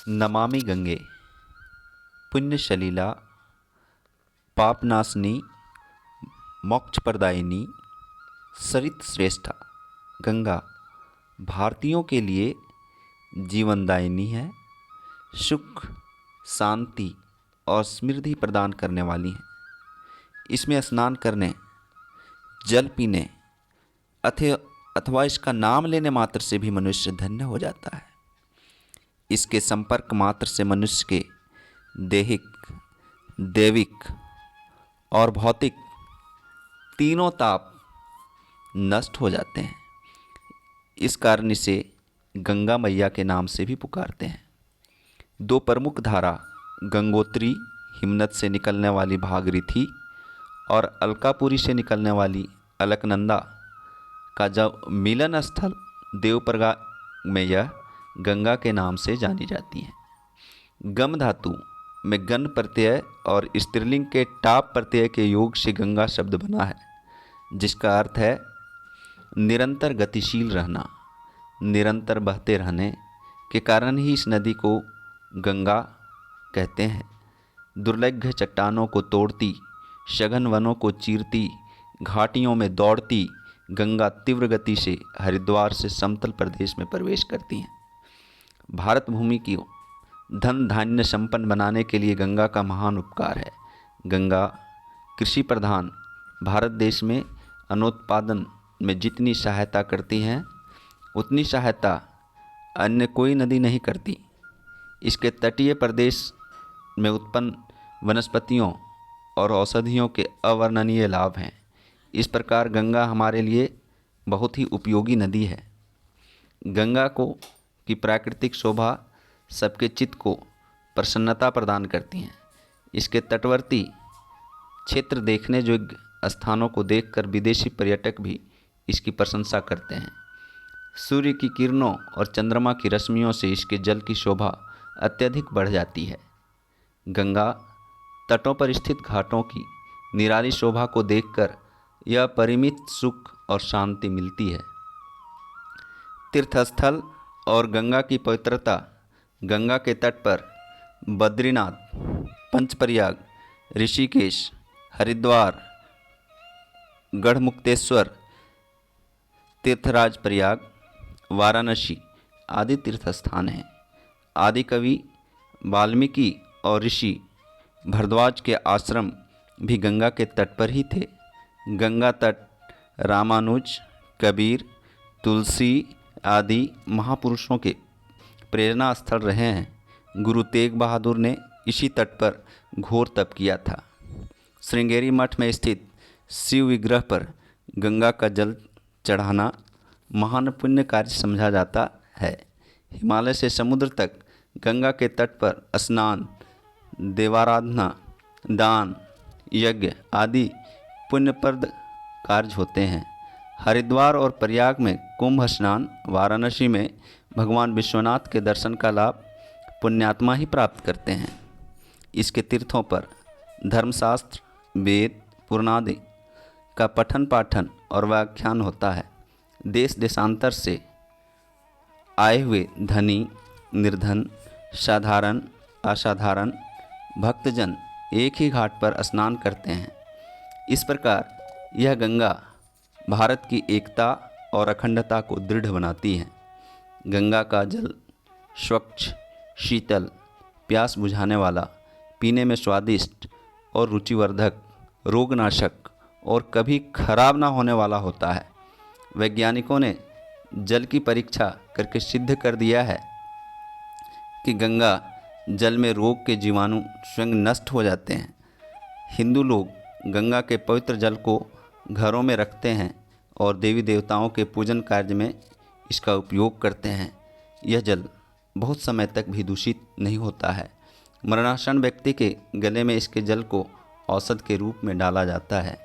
नमामि गंगे पुण्य सलिला पापनाशनी मोक्षप्रदायिनी सरित श्रेष्ठा। गंगा भारतीयों के लिए जीवनदायिनी है, सुख शांति और समृद्धि प्रदान करने वाली है। इसमें स्नान करने, जल पीने अथवा इसका नाम लेने मात्र से भी मनुष्य धन्य हो जाता है। इसके संपर्क मात्र से मनुष्य के दैहिक, दैविक और भौतिक तीनों ताप नष्ट हो जाते हैं। इस कारण इसे गंगा मैया के नाम से भी पुकारते हैं। दो प्रमुख धारा गंगोत्री हिमनद से निकलने वाली भागीरथी और अलकापुरी से निकलने वाली अलकनंदा का जब मिलन स्थल देवप्रयाग में यह गंगा के नाम से जानी जाती हैं। गम धातु में गण प्रत्यय और स्त्रीलिंग के टाप प्रत्यय के योग से गंगा शब्द बना है, जिसका अर्थ है निरंतर गतिशील रहना। निरंतर बहते रहने के कारण ही इस नदी को गंगा कहते हैं। दुर्लभ चट्टानों को तोड़ती, सघन वनों को चीरती, घाटियों में दौड़ती गंगा तीव्र गति से हरिद्वार से समतल प्रदेश में प्रवेश करती हैं। भारत भूमि की धन धान्य संपन्न बनाने के लिए गंगा का महान उपकार है। गंगा कृषि प्रधान भारत देश में अनोत्पादन में जितनी सहायता करती हैं, उतनी सहायता अन्य कोई नदी नहीं करती। इसके तटीय प्रदेश में उत्पन्न वनस्पतियों और औषधियों के अवर्णनीय लाभ हैं। इस प्रकार गंगा हमारे लिए बहुत ही उपयोगी नदी है। गंगा की प्राकृतिक शोभा सबके चित्त को प्रसन्नता प्रदान करती हैं। इसके तटवर्ती क्षेत्र देखने योग्य स्थानों को देखकर विदेशी पर्यटक भी इसकी प्रशंसा करते हैं। सूर्य की किरणों और चंद्रमा की रश्मियों से इसके जल की शोभा अत्यधिक बढ़ जाती है। गंगा तटों पर स्थित घाटों की निराली शोभा को देखकर यह परिमित सुख और शांति मिलती है। तीर्थस्थल और गंगा की पवित्रता। गंगा के तट पर बद्रीनाथ, पंचप्रयाग, ऋषिकेश, हरिद्वार, गढ़मुक्तेश्वर, तीर्थराज प्रयाग, वाराणसी आदि तीर्थस्थान हैं। आदि कवि वाल्मीकि और ऋषि भरद्वाज के आश्रम भी गंगा के तट पर ही थे। गंगा तट रामानुज, कबीर, तुलसी आदि महापुरुषों के प्रेरणा स्थल रहे हैं। गुरु तेग बहादुर ने इसी तट पर घोर तप किया था। श्रृंगेरी मठ में स्थित शिव विग्रह पर गंगा का जल चढ़ाना महान पुण्य कार्य समझा जाता है। हिमालय से समुद्र तक गंगा के तट पर स्नान, देवाराधना, दान, यज्ञ आदि पुण्यप्रद कार्य होते हैं। हरिद्वार और प्रयाग में कुंभ स्नान, वाराणसी में भगवान विश्वनाथ के दर्शन का लाभ पुण्यात्मा ही प्राप्त करते हैं। इसके तीर्थों पर धर्मशास्त्र, वेद, पुराणादि का पठन पाठन और व्याख्यान होता है। देश देशांतर से आए हुए धनी, निर्धन, साधारण, असाधारण भक्तजन एक ही घाट पर स्नान करते हैं। इस प्रकार यह गंगा भारत की एकता और अखंडता को दृढ़ बनाती है। गंगा का जल स्वच्छ, शीतल, प्यास बुझाने वाला, पीने में स्वादिष्ट और रुचिवर्धक, रोगनाशक और कभी खराब ना होने वाला होता है। वैज्ञानिकों ने जल की परीक्षा करके सिद्ध कर दिया है कि गंगा जल में रोग के जीवाणु स्वयं नष्ट हो जाते हैं। हिंदू लोग गंगा के पवित्र जल को घरों में रखते हैं और देवी देवताओं के पूजन कार्य में इसका उपयोग करते हैं। यह जल बहुत समय तक भी दूषित नहीं होता है। मरणासन्न व्यक्ति के गले में इसके जल को औषध के रूप में डाला जाता है।